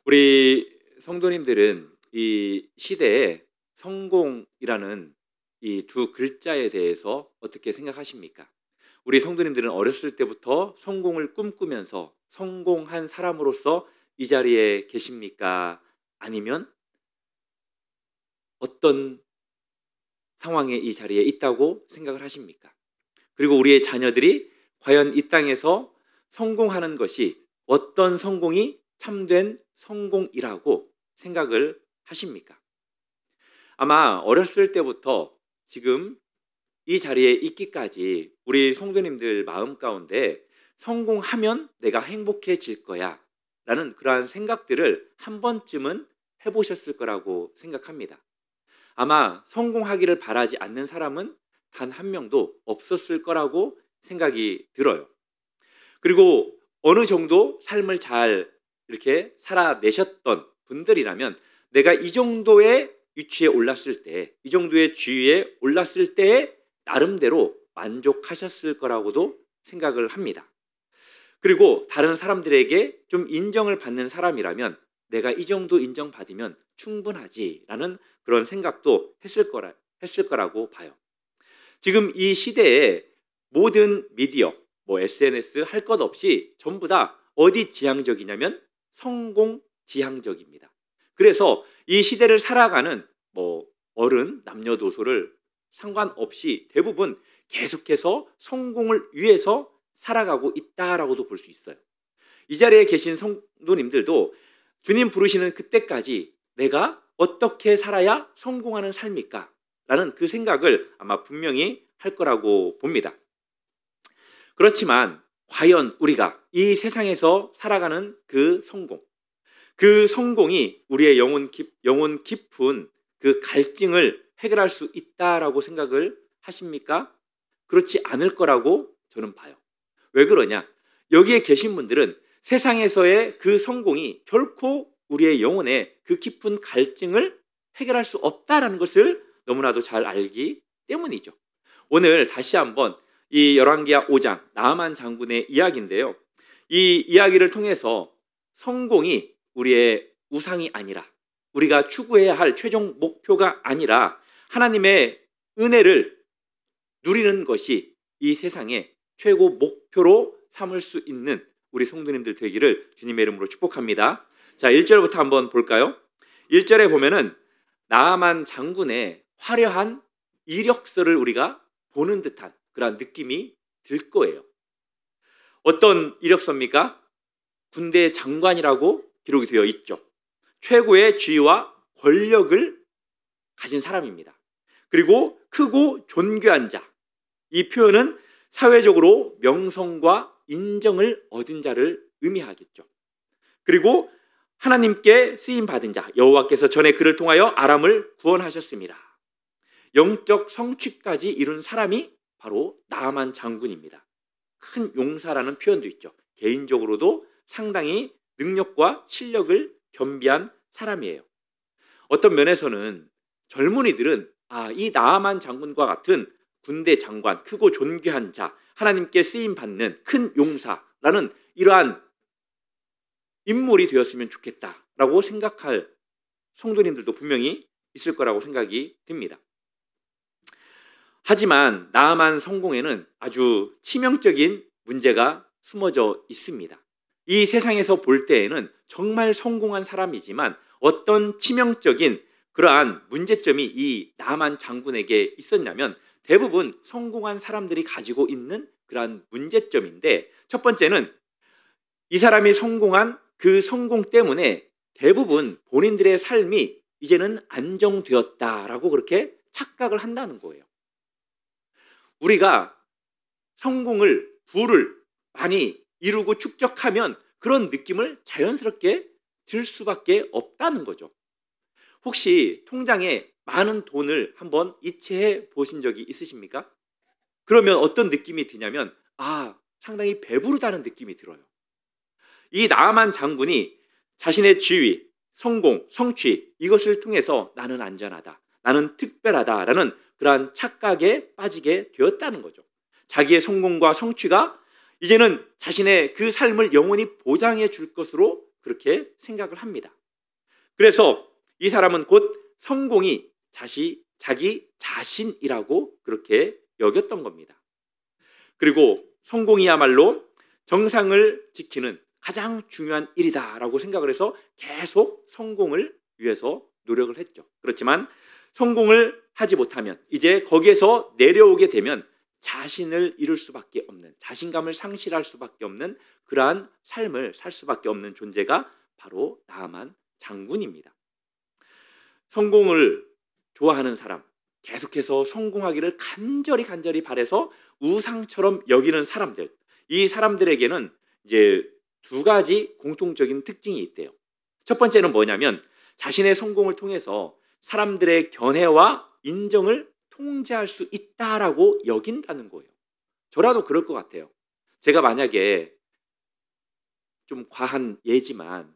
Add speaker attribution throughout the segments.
Speaker 1: 우리 성도님들은 이 시대에 성공이라는 이 두 글자에 대해서 어떻게 생각하십니까? 우리 성도님들은 어렸을 때부터 성공을 꿈꾸면서 성공한 사람으로서 이 자리에 계십니까? 아니면 어떤 상황에 이 자리에 있다고 생각을 하십니까? 그리고 우리의 자녀들이 과연 이 땅에서 성공하는 것이 어떤 성공이 참된 성공이라고 생각을 하십니까? 아마 어렸을 때부터 지금 이 자리에 있기까지 우리 성도님들 마음 가운데 성공하면 내가 행복해질 거야 라는 그러한 생각들을 한 번쯤은 해보셨을 거라고 생각합니다. 아마 성공하기를 바라지 않는 사람은 단 한 명도 없었을 거라고 생각이 들어요. 그리고 어느 정도 삶을 잘 이렇게 살아내셨던 분들이라면 내가 이 정도의 위치에 올랐을 때, 이 정도의 지위에 올랐을 때에 나름대로 만족하셨을 거라고도 생각을 합니다. 그리고 다른 사람들에게 좀 인정을 받는 사람이라면 내가 이 정도 인정받으면 충분하지라는 그런 생각도 했을 거라고 봐요. 지금 이 시대에 모든 미디어, SNS 할 것 없이 전부 다 어디 지향적이냐면 성공 지향적입니다. 그래서 이 시대를 살아가는 어른, 남녀노소를 상관없이 대부분 계속해서 성공을 위해서 살아가고 있다라고도 볼 수 있어요. 이 자리에 계신 성도님들도 주님 부르시는 그때까지 내가 어떻게 살아야 성공하는 삶일까? 라는 그 생각을 아마 분명히 할 거라고 봅니다. 그렇지만 과연 우리가 이 세상에서 살아가는 그 성공이 우리의 영혼 깊은 그 갈증을 해결할 수 있다라고 생각을 하십니까? 그렇지 않을 거라고 저는 봐요. 왜 그러냐? 여기에 계신 분들은 세상에서의 그 성공이 결코 우리의 영혼의 그 깊은 갈증을 해결할 수 없다라는 것을 너무나도 잘 알기 때문이죠. 오늘 다시 한번 이 열왕기하 5장 나아만 장군의 이야기인데요. 이 이야기를 통해서 성공이 우리의 우상이 아니라, 우리가 추구해야 할 최종 목표가 아니라 하나님의 은혜를 누리는 것이 이 세상의 최고 목표로 삼을 수 있는 우리 성도님들 되기를 주님의 이름으로 축복합니다. 자, 1절부터 한번 볼까요? 1절에 보면은 나아만 장군의 화려한 이력서를 우리가 보는 듯한 그런 느낌이 들 거예요. 어떤 이력서입니까? 군대 장관이라고 기록이 되어 있죠. 최고의 지위와 권력을 가진 사람입니다. 그리고 크고 존귀한 자. 이 표현은 사회적으로 명성과 인정을 얻은 자를 의미하겠죠. 그리고 하나님께 쓰임받은 자, 여호와께서 전에 그를 통하여 아람을 구원하셨습니다. 영적 성취까지 이룬 사람이 바로 나아만 장군입니다. 큰 용사라는 표현도 있죠. 개인적으로도 상당히 능력과 실력을 겸비한 사람이에요. 어떤 면에서는 젊은이들은 이 나아만 장군과 같은 군대 장관, 크고 존귀한 자, 하나님께 쓰임받는 큰 용사라는 이러한 인물이 되었으면 좋겠다라고 생각할 성도님들도 분명히 있을 거라고 생각이 듭니다. 하지만 나아만 성공에는 아주 치명적인 문제가 숨어져 있습니다. 이 세상에서 볼 때에는 정말 성공한 사람이지만 어떤 치명적인 그러한 문제점이 이 나아만 장군에게 있었냐면 대부분 성공한 사람들이 가지고 있는 그러한 문제점인데, 첫 번째는 이 사람이 성공한 그 성공 때문에 대부분 본인들의 삶이 이제는 안정되었다라고 그렇게 착각을 한다는 거예요. 우리가 성공을, 부를 많이 이루고 축적하면 그런 느낌을 자연스럽게 들 수밖에 없다는 거죠. 혹시 통장에 많은 돈을 한번 이체해 보신 적이 있으십니까? 그러면 어떤 느낌이 드냐면 상당히 배부르다는 느낌이 들어요. 이 나아만 장군이 자신의 지위, 성공, 성취 이것을 통해서 나는 안전하다, 나는 특별하다라는 그러한 착각에 빠지게 되었다는 거죠. 자기의 성공과 성취가 이제는 자신의 그 삶을 영원히 보장해 줄 것으로 그렇게 생각을 합니다. 그래서 이 사람은 곧 성공이 자기 자신이라고 그렇게 여겼던 겁니다. 그리고 성공이야말로 정상을 지키는 가장 중요한 일이다라고 생각을 해서 계속 성공을 위해서 노력을 했죠. 그렇지만 성공을 하지 못하면 이제 거기에서 내려오게 되면 자신을 잃을 수밖에 없는, 자신감을 상실할 수밖에 없는 그러한 삶을 살 수밖에 없는 존재가 바로 나아만 장군입니다. 성공을 좋아하는 사람, 계속해서 성공하기를 간절히 바라서 우상처럼 여기는 사람들, 이 사람들에게는 이제 두 가지 공통적인 특징이 있대요. 첫 번째는 뭐냐면 자신의 성공을 통해서 사람들의 견해와 인정을 통제할 수 있다라고 여긴다는 거예요. 저라도 그럴 것 같아요. 제가 만약에 좀 과한 예지만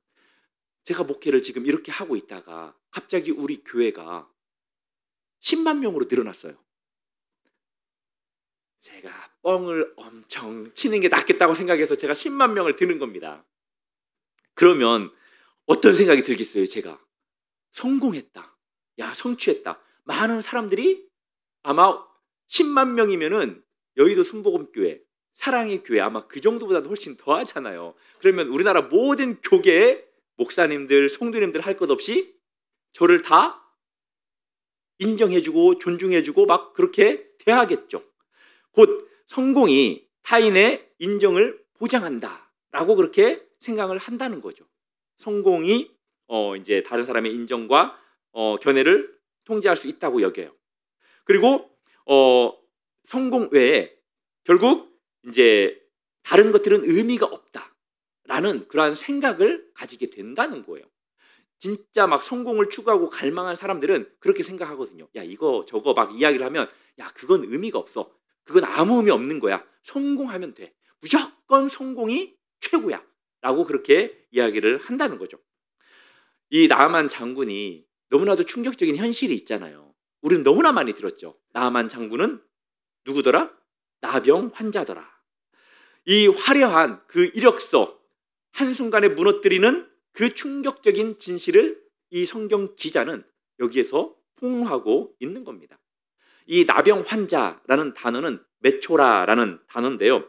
Speaker 1: 제가 목회를 지금 이렇게 하고 있다가 갑자기 우리 교회가 10만 명으로 늘어났어요. 제가 뻥을 엄청 치는 게 낫겠다고 생각해서 제가 10만 명을 드는 겁니다. 그러면 어떤 생각이 들겠어요? 제가 성공했다, 야 성취했다. 많은 사람들이 아마 10만 명이면은 여의도 순복음교회, 사랑의 교회 아마 그 정도보다도 훨씬 더 하잖아요. 그러면 우리나라 모든 교계의 목사님들, 성도님들 할 것 없이 저를 다 인정해주고 존중해주고 막 그렇게 대하겠죠. 곧 성공이 타인의 인정을 보장한다라고 그렇게 생각을 한다는 거죠. 성공이 이제 다른 사람의 인정과 견해를 통제할 수 있다고 여겨요. 그리고 성공 외에 결국 이제 다른 것들은 의미가 없다라는 그러한 생각을 가지게 된다는 거예요. 진짜 막 성공을 추구하고 갈망한 사람들은 그렇게 생각하거든요. 야 이거 저거 막 이야기를 하면 야 그건 의미가 없어. 그건 아무 의미 없는 거야. 성공하면 돼. 무조건 성공이 최고야. 라고 그렇게 이야기를 한다는 거죠. 이 나아만 장군이 너무나도 충격적인 현실이 있잖아요. 우리는 너무나 많이 들었죠. 나아만 장군은 누구더라? 나병 환자더라. 이 화려한 그 이력서 한순간에 무너뜨리는 그 충격적인 진실을 이 성경 기자는 여기에서 폭로하고 있는 겁니다. 이 나병 환자라는 단어는 메초라라는 단어인데요.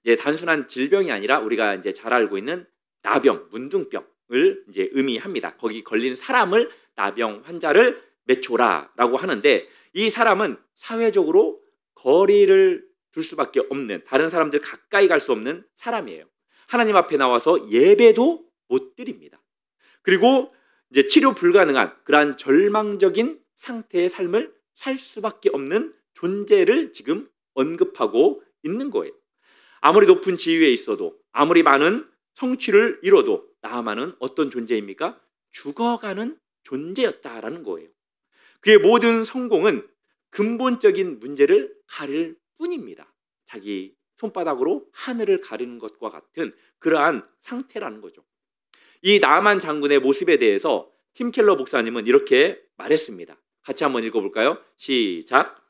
Speaker 1: 이제 단순한 질병이 아니라 우리가 이제 잘 알고 있는 나병, 문둥병을 이제 의미합니다. 거기 걸린 사람을 나병 환자를 메초라라고 하는데 이 사람은 사회적으로 거리를 둘 수밖에 없는, 다른 사람들 가까이 갈 수 없는 사람이에요. 하나님 앞에 나와서 예배도 못 드립니다. 그리고 이제 치료 불가능한 그러한 절망적인 상태의 삶을 살 수밖에 없는 존재를 지금 언급하고 있는 거예요. 아무리 높은 지위에 있어도, 아무리 많은 성취를 이뤄도 나아만은 어떤 존재입니까? 죽어가는 존재였다라는 거예요. 그의 모든 성공은 근본적인 문제를 가릴 뿐입니다. 자기 손바닥으로 하늘을 가리는 것과 같은 그러한 상태라는 거죠. 이 나아만 장군의 모습에 대해서 팀 켈러 목사님은 이렇게 말했습니다. 같이 한번 읽어볼까요? 시작.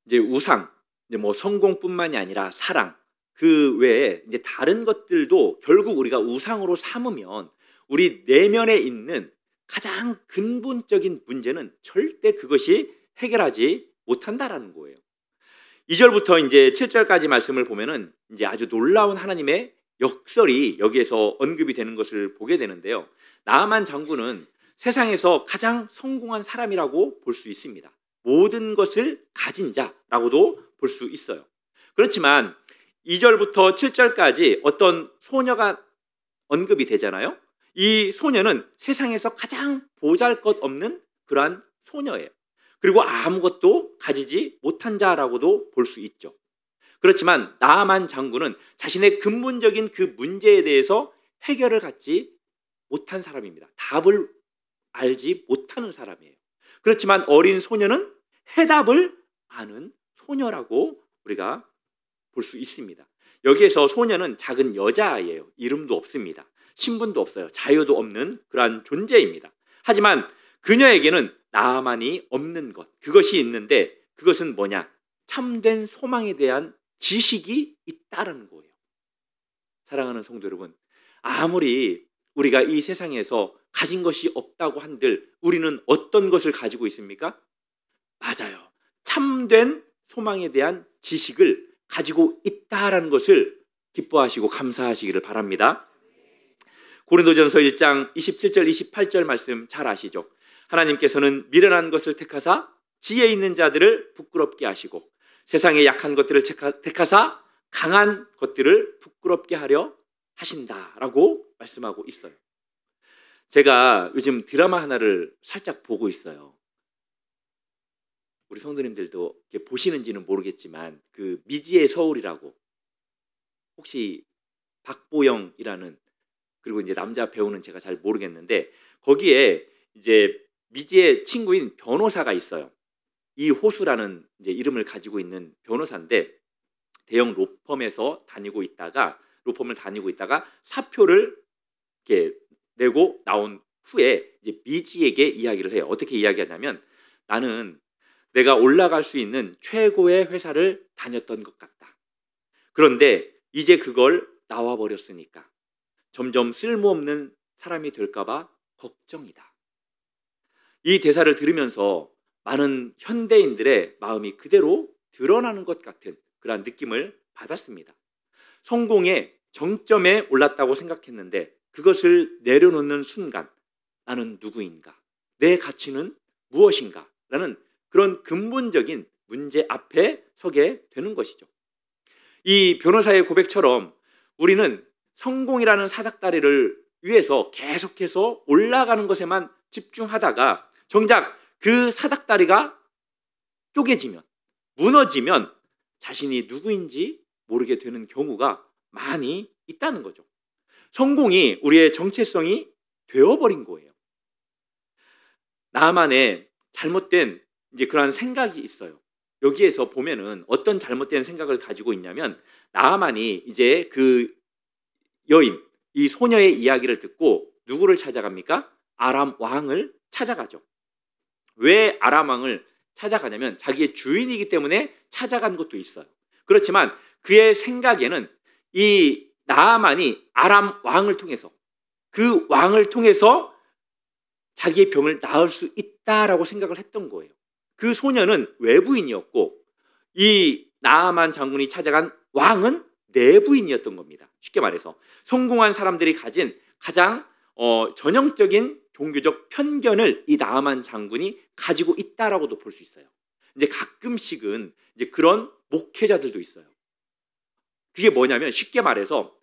Speaker 1: 이제 우상, 이제 뭐 성공뿐만이 아니라 사랑, 그 외에 이제 다른 것들도 결국 우리가 우상으로 삼으면 우리 내면에 있는 가장 근본적인 문제는 절대 그것이 해결하지 못한다라는 거예요. 2절부터 이제 7절까지 말씀을 보면은 이제 아주 놀라운 하나님의 역설이 여기에서 언급이 되는 것을 보게 되는데요. 나아만 장군은 세상에서 가장 성공한 사람이라고 볼 수 있습니다. 모든 것을 가진 자라고도 볼 수 있어요. 그렇지만 2절부터 7절까지 어떤 소녀가 언급이 되잖아요. 이 소녀는 세상에서 가장 보잘것없는 그러한 소녀예요. 그리고 아무것도 가지지 못한 자라고도 볼 수 있죠. 그렇지만 나아만 장군은 자신의 근본적인 그 문제에 대해서 해결을 갖지 못한 사람입니다. 답을 알지 못하는 사람이에요. 그렇지만 어린 소녀는 해답을 아는 소녀라고 우리가 볼 수 있습니다. 여기에서 소녀는 작은 여자아이예요. 이름도 없습니다. 신분도 없어요. 자유도 없는 그러한 존재입니다. 하지만 그녀에게는 나아만이 없는 것, 그것이 있는데 그것은 뭐냐? 참된 소망에 대한 지식이 있다라는 거예요. 사랑하는 성도 여러분, 아무리 우리가 이 세상에서 가진 것이 없다고 한들 우리는 어떤 것을 가지고 있습니까? 맞아요. 참된 소망에 대한 지식을 가지고 있다라는 것을 기뻐하시고 감사하시기를 바랍니다. 고린도전서 1장 27절 28절 말씀 잘 아시죠? 하나님께서는 미련한 것을 택하사 지혜 있는 자들을 부끄럽게 하시고 세상의 약한 것들을 택하사 강한 것들을 부끄럽게 하려 하신다라고 말씀하고 있어요. 제가 요즘 드라마 하나를 살짝 보고 있어요. 우리 성도님들도 이렇게 보시는지는 모르겠지만 그 미지의 서울이라고, 혹시 박보영이라는, 그리고 이제 남자 배우는 제가 잘 모르겠는데 거기에 이제 미지의 친구인 변호사가 있어요. 이호수라는 이제 이름을 가지고 있는 변호사인데 대형 로펌을 다니고 있다가 사표를 이렇게 내고 나온 후에 이제 미지에게 이야기를 해요. 어떻게 이야기하냐면, 나는 내가 올라갈 수 있는 최고의 회사를 다녔던 것 같다. 그런데 이제 그걸 나와버렸으니까 점점 쓸모없는 사람이 될까봐 걱정이다. 이 대사를 들으면서 많은 현대인들의 마음이 그대로 드러나는 것 같은 그런 느낌을 받았습니다. 성공의 정점에 올랐다고 생각했는데 그것을 내려놓는 순간 나는 누구인가? 내 가치는 무엇인가? 라는 그런 근본적인 문제 앞에 서게 되는 것이죠. 이 변호사의 고백처럼 우리는 성공이라는 사닥다리를 위해서 계속해서 올라가는 것에만 집중하다가 정작 그 사닥다리가 쪼개지면, 무너지면 자신이 누구인지 모르게 되는 경우가 많이 있다는 거죠. 성공이 우리의 정체성이 되어버린 거예요. 나만의 잘못된 이제 그러한 생각이 있어요. 여기에서 보면은 어떤 잘못된 생각을 가지고 있냐면, 나만이 이제 그 여인, 이 소녀의 이야기를 듣고 누구를 찾아갑니까? 아람 왕을 찾아가죠. 왜 아람 왕을 찾아가냐면 자기의 주인이기 때문에 찾아간 것도 있어요. 그렇지만 그의 생각에는 이 나아만이 아람 왕을 통해서, 그 왕을 통해서 자기의 병을 나을 수 있다라고 생각을 했던 거예요. 그 소녀는 외부인이었고 이 나아만 장군이 찾아간 왕은 내부인이었던 겁니다. 쉽게 말해서 성공한 사람들이 가진 가장 전형적인 종교적 편견을 이 나아만 장군이 가지고 있다라고도 볼 수 있어요. 이제 가끔씩은 이제 그런 목회자들도 있어요. 그게 뭐냐면 쉽게 말해서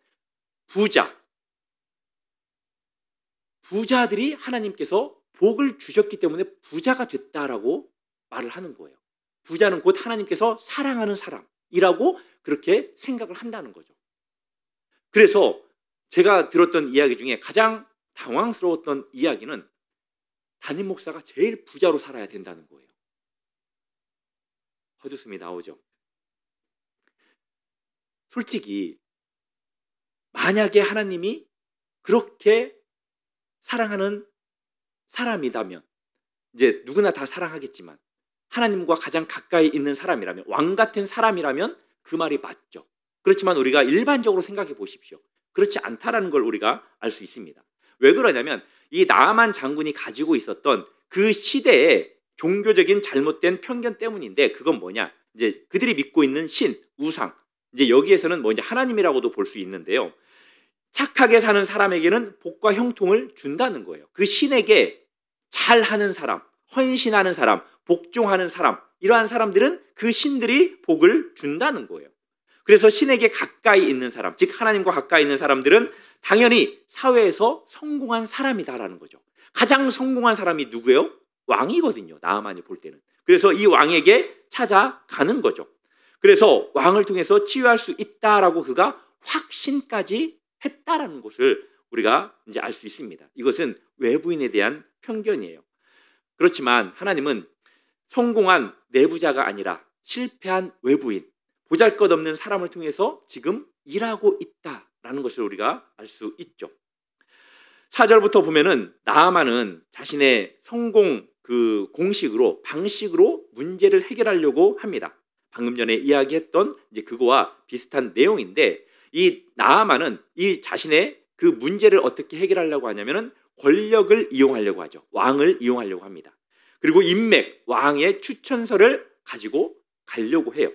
Speaker 1: 부자들이 하나님께서 복을 주셨기 때문에 부자가 됐다라고 말을 하는 거예요. 부자는 곧 하나님께서 사랑하는 사람이라고 그렇게 생각을 한다는 거죠. 그래서 제가 들었던 이야기 중에 가장 당황스러웠던 이야기는 담임 목사가 제일 부자로 살아야 된다는 거예요. 헛웃음이 나오죠. 솔직히 만약에 하나님이 그렇게 사랑하는 사람이라면, 이제 누구나 다 사랑하겠지만 하나님과 가장 가까이 있는 사람이라면, 왕 같은 사람이라면 그 말이 맞죠. 그렇지만 우리가 일반적으로 생각해 보십시오. 그렇지 않다라는 걸 우리가 알 수 있습니다. 왜 그러냐면 이 나아만 장군이 가지고 있었던 그 시대의 종교적인 잘못된 편견 때문인데, 그건 뭐냐? 이제 그들이 믿고 있는 신, 우상, 이제 여기에서는 뭐 이제 하나님이라고도 볼 수 있는데요. 착하게 사는 사람에게는 복과 형통을 준다는 거예요. 그 신에게 잘하는 사람, 헌신하는 사람, 복종하는 사람, 이러한 사람들은 그 신들이 복을 준다는 거예요. 그래서 신에게 가까이 있는 사람, 즉 하나님과 가까이 있는 사람들은 당연히 사회에서 성공한 사람이다라는 거죠. 가장 성공한 사람이 누구예요? 왕이거든요. 나아만이 볼 때는. 그래서 이 왕에게 찾아가는 거죠. 그래서 왕을 통해서 치유할 수 있다라고 그가 확신까지 했다라는 것을 우리가 이제 알 수 있습니다. 이것은 외부인에 대한 편견이에요. 그렇지만 하나님은 성공한 내부자가 아니라 실패한 외부인, 보잘것없는 사람을 통해서 지금 일하고 있다라는 것을 우리가 알 수 있죠. 4절부터 보면은 나아만은 자신의 성공 그 공식으로 방식으로 문제를 해결하려고 합니다. 방금 전에 이야기했던 이제 그거와 비슷한 내용인데 이 나아만은 이 자신의 그 문제를 어떻게 해결하려고 하냐면은 권력을 이용하려고 하죠. 왕을 이용하려고 합니다. 그리고 인맥, 왕의 추천서를 가지고 가려고 해요.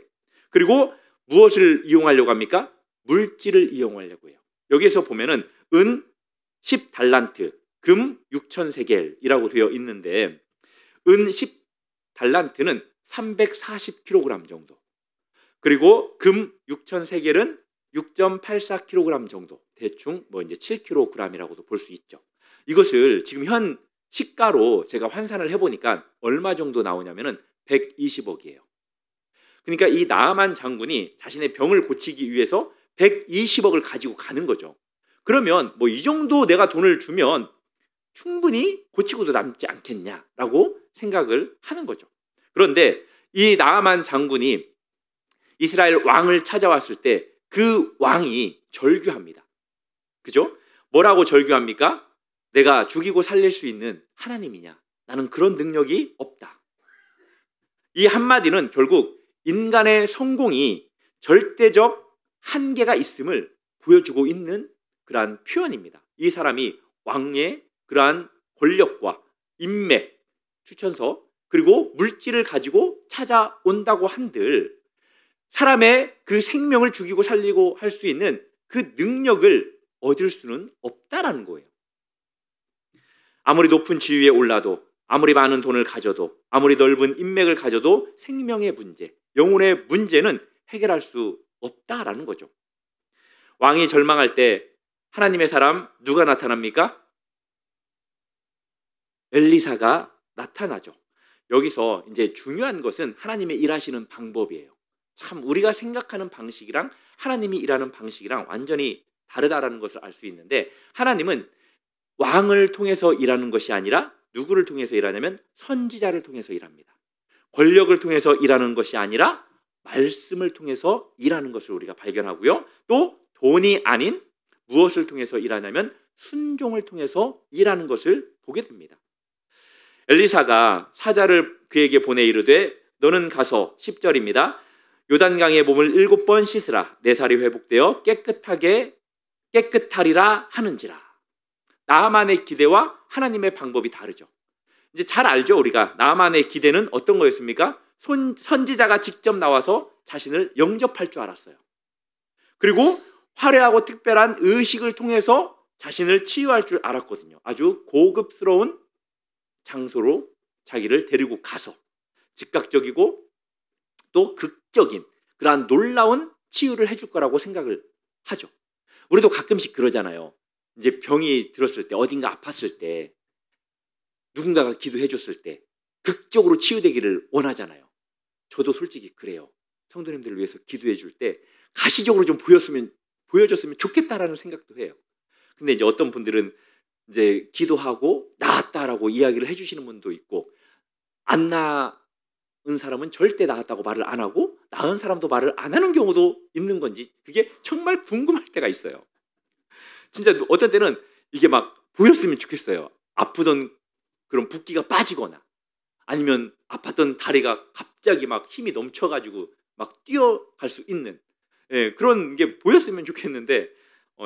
Speaker 1: 그리고 무엇을 이용하려고 합니까? 물질을 이용하려고 해요. 여기에서 보면은 은 10달란트, 금 6,000세겔이라고 되어 있는데 은 10달란트는 340kg 정도, 그리고 금 6,000세겔은 6.84kg 정도, 대충 뭐 이제 7kg이라고도 볼 수 있죠. 이것을 지금 현 시가로 제가 환산을 해보니까 얼마 정도 나오냐면은 120억이에요. 그러니까 이 나아만 장군이 자신의 병을 고치기 위해서 120억을 가지고 가는 거죠. 그러면 뭐 이 정도 내가 돈을 주면 충분히 고치고도 남지 않겠냐라고 생각을 하는 거죠. 그런데 이 나아만 장군이 이스라엘 왕을 찾아왔을 때 그 왕이 절규합니다. 그죠? 뭐라고 절규합니까? 내가 죽이고 살릴 수 있는 하나님이냐? 나는 그런 능력이 없다. 이 한마디는 결국 인간의 성공이 절대적 한계가 있음을 보여주고 있는 그러한 표현입니다. 이 사람이 왕의 그러한 권력과 인맥, 추천서, 그리고 물질을 가지고 찾아온다고 한들 사람의 그 생명을 죽이고 살리고 할 수 있는 그 능력을 얻을 수는 없다라는 거예요. 아무리 높은 지위에 올라도, 아무리 많은 돈을 가져도, 아무리 넓은 인맥을 가져도 생명의 문제, 영혼의 문제는 해결할 수 없다라는 거죠. 왕이 절망할 때 하나님의 사람 누가 나타납니까? 엘리사가 나타나죠. 여기서 이제 중요한 것은 하나님의 일하시는 방법이에요. 참 우리가 생각하는 방식이랑 하나님이 일하는 방식이랑 완전히 다르다라는 것을 알 수 있는데, 하나님은 왕을 통해서 일하는 것이 아니라 누구를 통해서 일하냐면 선지자를 통해서 일합니다. 권력을 통해서 일하는 것이 아니라 말씀을 통해서 일하는 것을 우리가 발견하고요. 또 돈이 아닌 무엇을 통해서 일하냐면 순종을 통해서 일하는 것을 보게 됩니다. 엘리사가 사자를 그에게 보내 이르되 너는 가서 10절입니다. 요단강에 몸을 7번 씻으라. 내 살이 회복되어 깨끗하리라 하는지라. 나아만의 기대와 하나님의 방법이 다르죠. 이제 잘 알죠. 우리가 나아만의 기대는 어떤 거였습니까? 선지자가 직접 나와서 자신을 영접할 줄 알았어요. 그리고 화려하고 특별한 의식을 통해서 자신을 치유할 줄 알았거든요. 아주 고급스러운 장소로 자기를 데리고 가서 즉각적이고 또 극적인 그러한 놀라운 치유를 해줄 거라고 생각을 하죠. 우리도 가끔씩 그러잖아요. 이제 병이 들었을 때, 어딘가 아팠을 때, 누군가가 기도해 줬을 때 극적으로 치유되기를 원하잖아요. 저도 솔직히 그래요. 성도님들을 위해서 기도해 줄 때 가시적으로 좀 보여줬으면 좋겠다라는 생각도 해요. 근데 이제 어떤 분들은 이제 기도하고 나았다라고 이야기를 해주시는 분도 있고, 안 나은 사람은 절대 나았다고 말을 안 하고 나은 사람도 말을 안 하는 경우도 있는 건지 그게 정말 궁금할 때가 있어요. 진짜 어떤 때는 이게 막 보였으면 좋겠어요. 아프던 그런 붓기가 빠지거나 아니면 아팠던 다리가 갑자기 막 힘이 넘쳐가지고 막 뛰어갈 수 있는 그런 게 보였으면 좋겠는데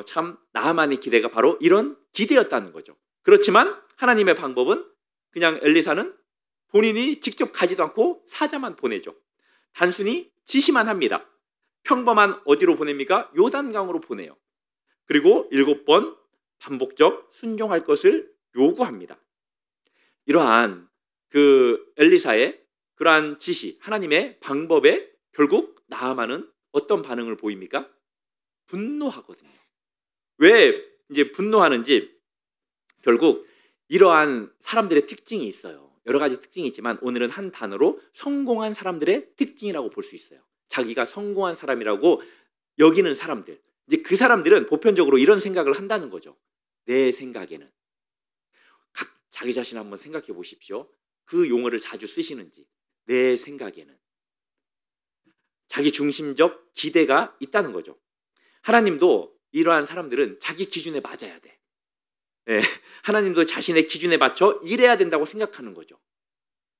Speaker 1: 참 나아만의 기대가 바로 이런 기대였다는 거죠. 그렇지만 하나님의 방법은 그냥 엘리사는 본인이 직접 가지도 않고 사자만 보내죠. 단순히 지시만 합니다. 평범한 어디로 보냅니까? 요단강으로 보내요. 그리고 7번 반복적 순종할 것을 요구합니다. 이러한 그 엘리사의 그러한 지시, 하나님의 방법에 결국 나아만은 어떤 반응을 보입니까? 분노하거든요. 왜 이제 분노하는지, 결국 이러한 사람들의 특징이 있어요. 여러 가지 특징이 있지만 오늘은 한 단어로 성공한 사람들의 특징이라고 볼 수 있어요. 자기가 성공한 사람이라고 여기는 사람들, 이제 그 사람들은 보편적으로 이런 생각을 한다는 거죠. 내 생각에는. 자기 자신 한번 생각해 보십시오. 그 용어를 자주 쓰시는지. 내 생각에는. 자기 중심적 기대가 있다는 거죠. 하나님도 이러한 사람들은 자기 기준에 맞아야 돼. 예, 하나님도 자신의 기준에 맞춰 일해야 된다고 생각하는 거죠.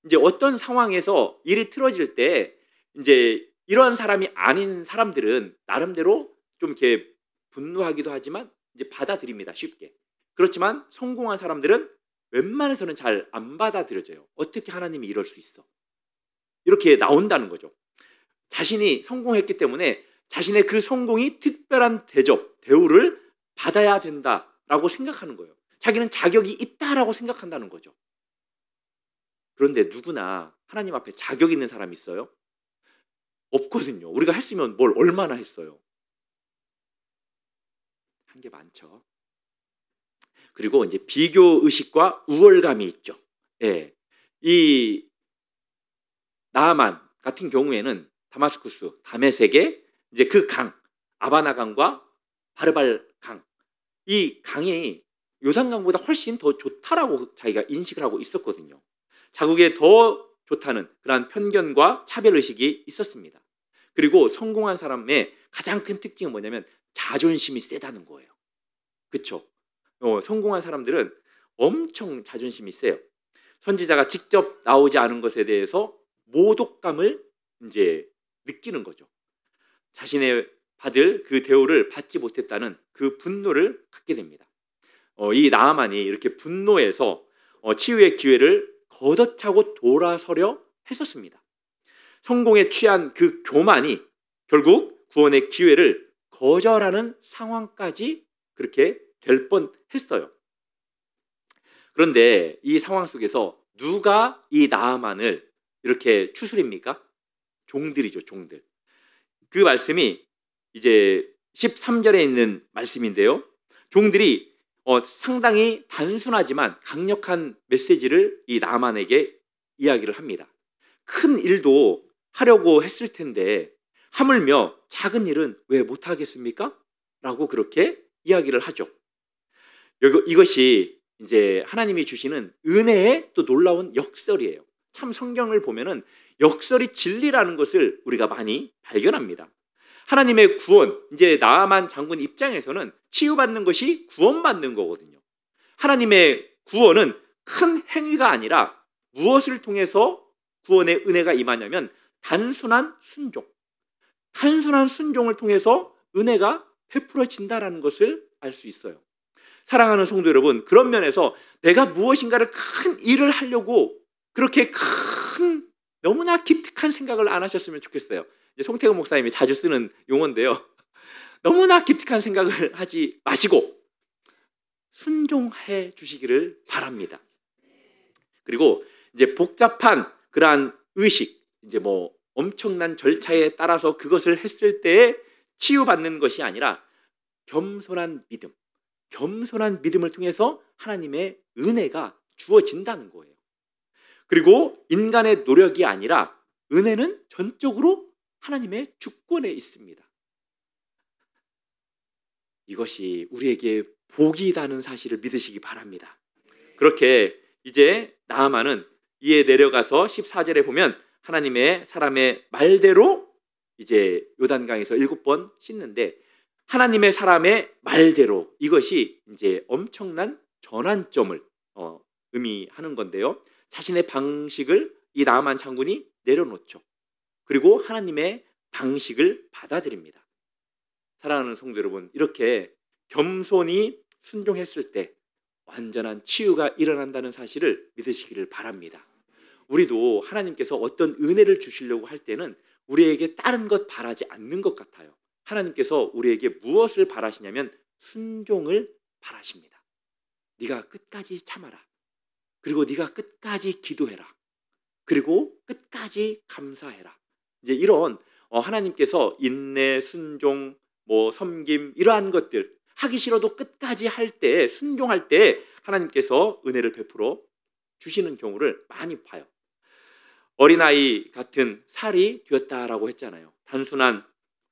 Speaker 1: 이제 어떤 상황에서 일이 틀어질 때 이제 이러한 사람이 아닌 사람들은 나름대로 좀 이렇게 분노하기도 하지만 이제 받아들입니다. 쉽게. 그렇지만 성공한 사람들은 웬만해서는 잘 안 받아들여져요. 어떻게 하나님이 이럴 수 있어? 이렇게 나온다는 거죠. 자신이 성공했기 때문에 자신의 그 성공이 특별한 대접, 대우를 받아야 된다라고 생각하는 거예요. 자기는 자격이 있다라고 생각한다는 거죠. 그런데 누구나 하나님 앞에 자격 있는 사람이 있어요? 없거든요. 우리가 했으면 뭘 얼마나 했어요? 한 게 많죠. 그리고 이제 비교 의식과 우월감이 있죠. 예. 이 나아만 같은 경우에는 다마스쿠스, 다메섹의 이제 그 강, 아바나 강과 바르발 강, 이 강이 요단강보다 훨씬 더 좋다라고 자기가 인식을 하고 있었거든요. 자국에 더 좋다는 그러한 편견과 차별의식이 있었습니다. 그리고 성공한 사람의 가장 큰 특징은 뭐냐면 자존심이 세다는 거예요. 그렇죠? 성공한 사람들은 엄청 자존심이 세요. 선지자가 직접 나오지 않은 것에 대해서 모독감을 이제 느끼는 거죠. 자신의 받을 그 대우를 받지 못했다는 그 분노를 갖게 됩니다. 이 나아만이 이렇게 분노해서 치유의 기회를 걷어차고 돌아서려 했었습니다. 성공에 취한 그 교만이 결국 구원의 기회를 거절하는 상황까지 그렇게 될 뻔했어요. 그런데 이 상황 속에서 누가 이 나아만을 이렇게 추스립니까? 종들이죠, 종들. 그 말씀이 이제 13절에 있는 말씀인데요. 종들이 상당히 단순하지만 강력한 메시지를 이 나아만에게 이야기를 합니다. 큰 일도 하려고 했을 텐데 하물며 작은 일은 왜 못하겠습니까? 라고 그렇게 이야기를 하죠. 이것이 이제 하나님이 주시는 은혜의 또 놀라운 역설이에요. 참 성경을 보면은 역설이 진리라는 것을 우리가 많이 발견합니다. 하나님의 구원, 이제 나아만 장군 입장에서는 치유받는 것이 구원받는 거거든요. 하나님의 구원은 큰 행위가 아니라 무엇을 통해서 구원의 은혜가 임하냐면 단순한 순종. 단순한 순종을 통해서 은혜가 베풀어진다는 것을 알 수 있어요. 사랑하는 성도 여러분, 그런 면에서 내가 무엇인가를 큰 일을 하려고 그렇게 큰 너무나 기특한 생각을 안 하셨으면 좋겠어요. 이제 송태근 목사님이 자주 쓰는 용어인데요. 너무나 기특한 생각을 하지 마시고 순종해 주시기를 바랍니다. 그리고 이제 복잡한 그러한 의식, 이제 뭐 엄청난 절차에 따라서 그것을 했을 때에 치유받는 것이 아니라 겸손한 믿음, 겸손한 믿음을 통해서 하나님의 은혜가 주어진다는 거예요. 그리고 인간의 노력이 아니라 은혜는 전적으로 하나님의 주권에 있습니다. 이것이 우리에게 복이라는 사실을 믿으시기 바랍니다. 그렇게 이제 나아만은 이에 내려가서 14절에 보면 하나님의 사람의 말대로 이제 요단강에서 7번 씻는데 하나님의 사람의 말대로 이것이 이제 엄청난 전환점을 의미하는 건데요. 자신의 방식을 이 나아만 장군이 내려놓죠. 그리고 하나님의 방식을 받아들입니다. 사랑하는 성도 여러분, 이렇게 겸손히 순종했을 때 완전한 치유가 일어난다는 사실을 믿으시기를 바랍니다. 우리도 하나님께서 어떤 은혜를 주시려고 할 때는 우리에게 다른 것 바라지 않는 것 같아요. 하나님께서 우리에게 무엇을 바라시냐면 순종을 바라십니다. 네가 끝까지 참아라. 그리고 네가 끝까지 기도해라. 그리고 끝까지 감사해라. 이제 이런 하나님께서 인내, 순종, 섬김 이러한 것들 하기 싫어도 끝까지 할 때, 순종할 때 하나님께서 은혜를 베풀어 주시는 경우를 많이 봐요. 어린아이 같은 살이 되었다라고 했잖아요. 단순한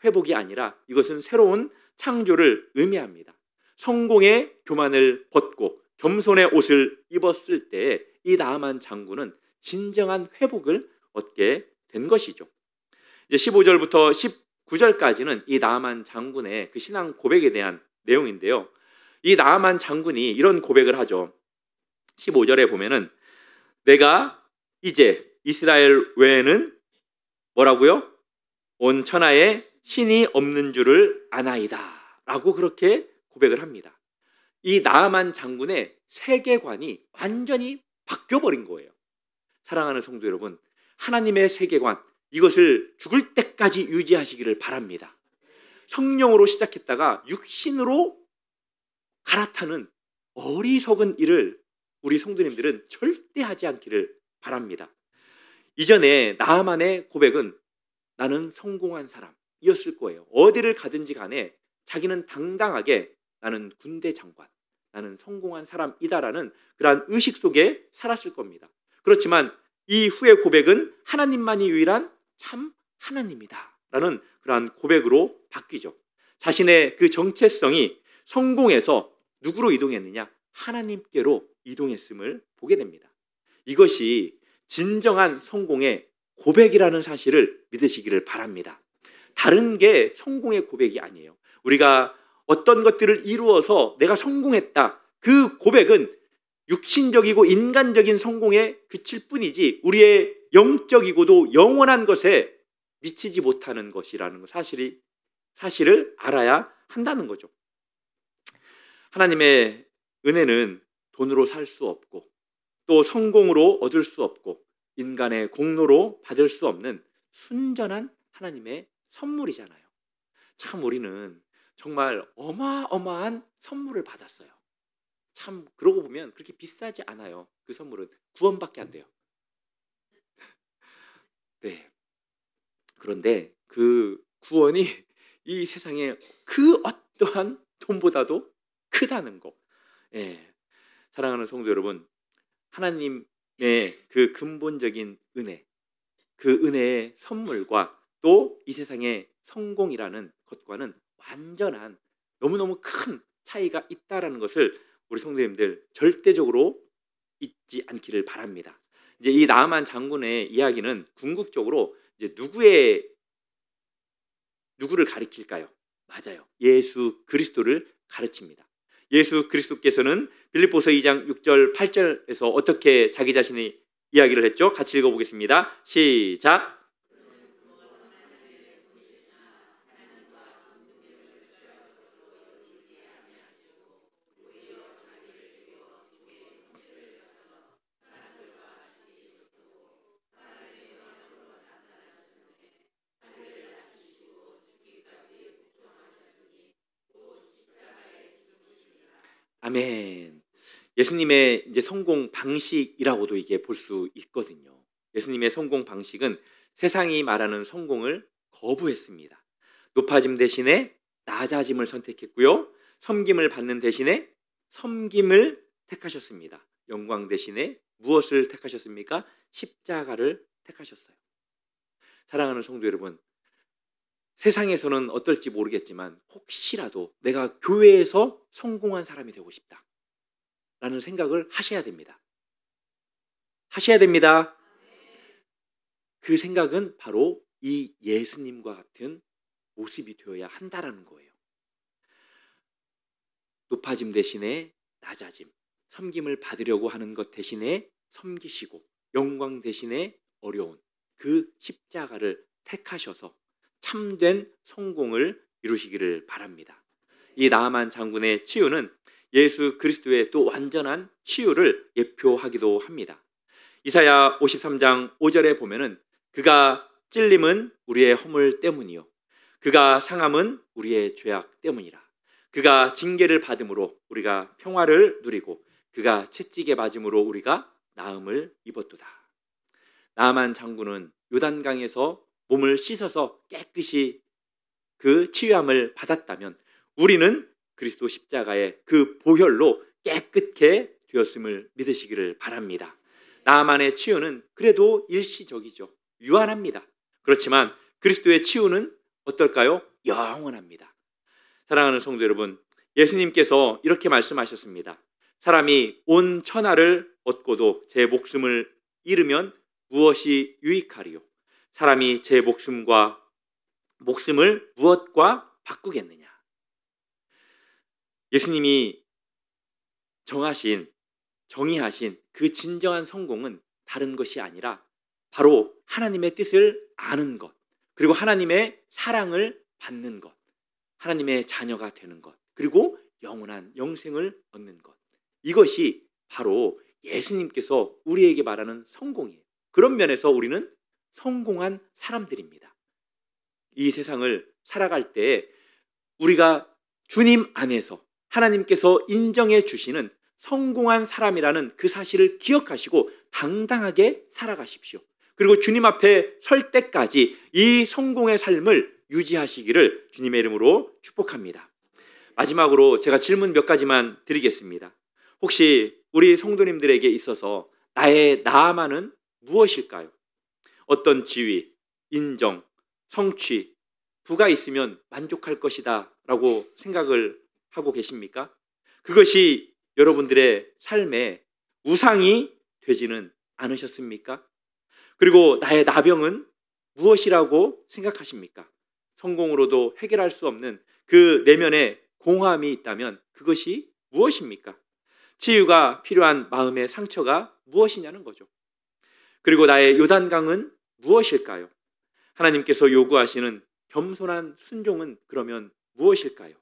Speaker 1: 회복이 아니라 이것은 새로운 창조를 의미합니다. 성공의 교만을 벗고 겸손의 옷을 입었을 때 이 나아만 장군은 진정한 회복을 얻게 된 것이죠. 이제 15절부터 19절까지는 이 나아만 장군의 그 신앙 고백에 대한 내용인데요. 이 나아만 장군이 이런 고백을 하죠. 15절에 보면은 내가 이제 이스라엘 외에는 뭐라고요? 온 천하에 신이 없는 줄을 아나이다 라고 그렇게 고백을 합니다. 이 나아만 장군의 세계관이 완전히 바뀌어버린 거예요. 사랑하는 성도 여러분, 하나님의 세계관, 이것을 죽을 때까지 유지하시기를 바랍니다. 성령으로 시작했다가 육신으로 갈아타는 어리석은 일을 우리 성도님들은 절대 하지 않기를 바랍니다. 이전에 나아만의 고백은 나는 성공한 사람이었을 거예요. 어디를 가든지 간에 자기는 당당하게 나는 군대 장관, 나는 성공한 사람이다라는 그러한 의식 속에 살았을 겁니다. 그렇지만 이후의 고백은 하나님만이 유일한 참 하나님이다 라는 그러한 고백으로 바뀌죠. 자신의 그 정체성이 성공해서 누구로 이동했느냐? 하나님께로 이동했음을 보게 됩니다. 이것이 진정한 성공의 고백이라는 사실을 믿으시기를 바랍니다. 다른 게 성공의 고백이 아니에요. 우리가 어떤 것들을 이루어서 내가 성공했다, 그 고백은 육신적이고 인간적인 성공에 그칠 뿐이지 우리의 영적이고도 영원한 것에 미치지 못하는 것이라는 사실을 알아야 한다는 거죠. 하나님의 은혜는 돈으로 살 수 없고 또 성공으로 얻을 수 없고 인간의 공로로 받을 수 없는 순전한 하나님의 선물이잖아요. 참 우리는 정말 어마어마한 선물을 받았어요. 참 그러고 보면 그렇게 비싸지 않아요. 그 선물은 구원밖에 안 돼요. 네. 그런데 그 구원이 이 세상에 그 어떠한 돈보다도 크다는 거. 예. 사랑하는 성도 여러분, 하나님의 그 근본적인 은혜, 그 은혜의 선물과 또 이 세상의 성공이라는 것과는 완전한 너무너무 큰 차이가 있다라는 것을 우리 성도님들 절대적으로 잊지 않기를 바랍니다. 이제 이 나아만 장군의 이야기는 궁극적으로 이제 누구를 가리킬까요? 맞아요. 예수 그리스도를 가르칩니다. 예수 그리스도께서는 빌립보서 2장 6절 8절에서 어떻게 자기 자신의 이야기를 했죠? 같이 읽어보겠습니다. 시작. 아멘. 예수님의 이제 성공 방식이라고도 이게 볼 수 있거든요. 예수님의 성공 방식은 세상이 말하는 성공을 거부했습니다. 높아짐 대신에 낮아짐을 선택했고요. 섬김을 받는 대신에 섬김을 택하셨습니다. 영광 대신에 무엇을 택하셨습니까? 십자가를 택하셨어요. 사랑하는 성도 여러분, 세상에서는 어떨지 모르겠지만 혹시라도 내가 교회에서 성공한 사람이 되고 싶다 라는 생각을 하셔야 됩니다. 하셔야 됩니다. 그 생각은 바로 이 예수님과 같은 모습이 되어야 한다라는 거예요. 높아짐 대신에 낮아짐, 섬김을 받으려고 하는 것 대신에 섬기시고 영광 대신에 어려운 그 십자가를 택하셔서 참된 성공을 이루시기를 바랍니다. 이 나아만 장군의 치유는 예수 그리스도의 또 완전한 치유를 예표하기도 합니다. 이사야 53장 5절에 보면은 그가 찔림은 우리의 허물 때문이요 그가 상함은 우리의 죄악 때문이라. 그가 징계를 받음으로 우리가 평화를 누리고 그가 채찍에 맞음으로 우리가 나음을 입었도다. 나아만 장군은 요단강에서 몸을 씻어서 깨끗이 그 치유함을 받았다면 우리는 그리스도 십자가의 그 보혈로 깨끗게 되었음을 믿으시기를 바랍니다. 나아만의 치유는 그래도 일시적이죠. 유한합니다. 그렇지만 그리스도의 치유는 어떨까요? 영원합니다. 사랑하는 성도 여러분, 예수님께서 이렇게 말씀하셨습니다. 사람이 온 천하를 얻고도 제 목숨을 잃으면 무엇이 유익하리요? 사람이 제 목숨을 무엇과 바꾸겠느냐? 예수님이 정의하신 그 진정한 성공은 다른 것이 아니라 바로 하나님의 뜻을 아는 것, 그리고 하나님의 사랑을 받는 것, 하나님의 자녀가 되는 것, 그리고 영원한 영생을 얻는 것. 이것이 바로 예수님께서 우리에게 말하는 성공이에요. 그런 면에서 우리는 성공한 사람들입니다. 이 세상을 살아갈 때 우리가 주님 안에서 하나님께서 인정해 주시는 성공한 사람이라는 그 사실을 기억하시고 당당하게 살아가십시오. 그리고 주님 앞에 설 때까지 이 성공의 삶을 유지하시기를 주님의 이름으로 축복합니다. 마지막으로 제가 질문 몇 가지만 드리겠습니다. 혹시 우리 성도님들에게 있어서 나의 나아만은 무엇일까요? 어떤 지위, 인정, 성취, 부가 있으면 만족할 것이다 라고 생각을 하고 계십니까? 그것이 여러분들의 삶의 우상이 되지는 않으셨습니까? 그리고 나의 나병은 무엇이라고 생각하십니까? 성공으로도 해결할 수 없는 그 내면의 공허함이 있다면 그것이 무엇입니까? 치유가 필요한 마음의 상처가 무엇이냐는 거죠. 그리고 나의 요단강은 무엇일까요? 하나님께서 요구하시는 겸손한 순종은 그러면 무엇일까요?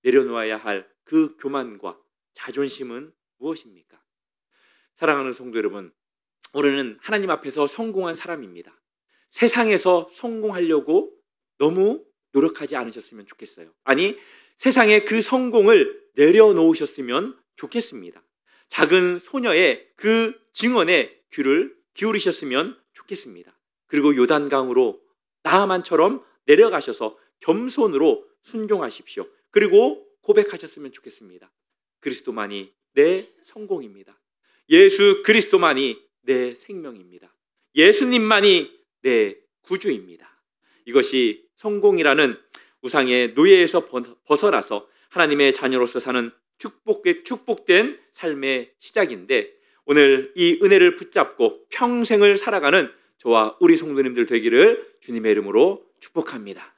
Speaker 1: 내려놓아야 할 그 교만과 자존심은 무엇입니까? 사랑하는 성도 여러분, 우리는 하나님 앞에서 성공한 사람입니다. 세상에서 성공하려고 너무 노력하지 않으셨으면 좋겠어요. 아니, 세상에 그 성공을 내려놓으셨으면 좋겠습니다. 작은 소녀의 그 증언에 귀를 기울이셨으면 좋겠습니다. 그리고 요단강으로 나아만처럼 내려가셔서 겸손으로 순종하십시오. 그리고 고백하셨으면 좋겠습니다. 그리스도만이 내 성공입니다. 예수 그리스도만이 내 생명입니다. 예수님만이 내 구주입니다. 이것이 성공이라는 우상의 노예에서 벗어나서 하나님의 자녀로서 사는 축복된 삶의 시작인데, 오늘 이 은혜를 붙잡고 평생을 살아가는 저와 우리 성도님들 되기를 주님의 이름으로 축복합니다.